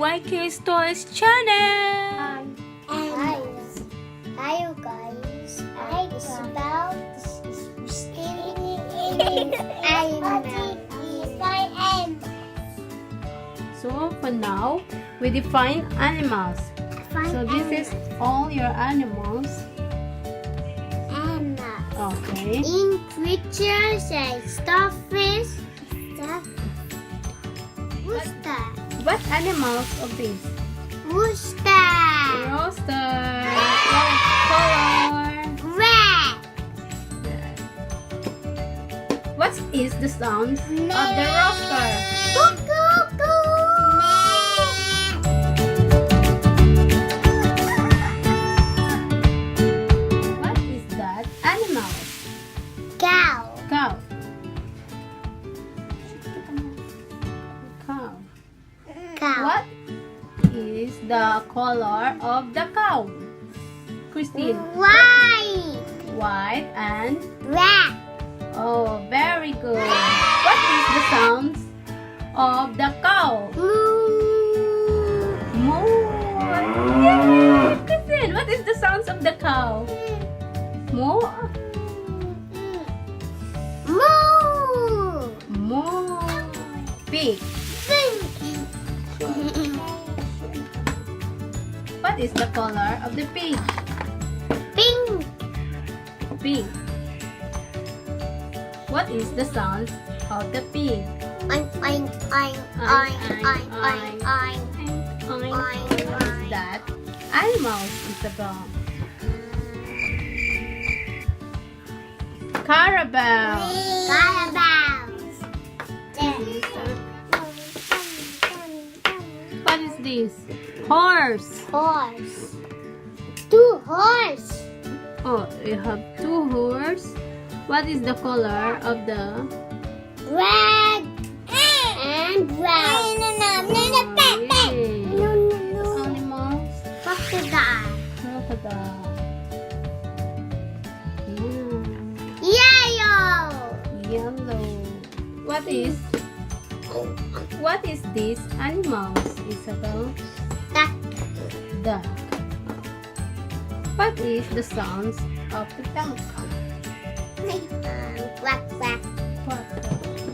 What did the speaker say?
YK's Toys channel! Hi you guys. It's about animals. So for now, we define animals. So this is all your animals. Okay. In creatures like starfish, rooster, What animals of these? rooster, Rooster. What color? rat, What is the sound of the rooster? What is that animal? cow, Cow. Cow. cow, What is the color of the cow? Christine. white, White and rat, oh, very good. What is the sounds of the cow? moo, Moo. Yay! Christine, what is the sounds of the cow? Moo. moo, Moo. Pig. What is the color of the pig? pink, Pig. What is the sound of the pig? oink, oink, oink, oink, oink, oink, oink. Oink. What is that? Animals, Isabel. Carabao. Carabaos. What is this? Horse. Horse. Two horse. Oh, you have two horse. What is the color of the Red and brown. Yay. No. Animals? Crocodile. Crocodile. Yellow. Yellow. What is this animals, Isabel? Duck. Duck. What is the sounds of the duck? Quack, quack. Quack.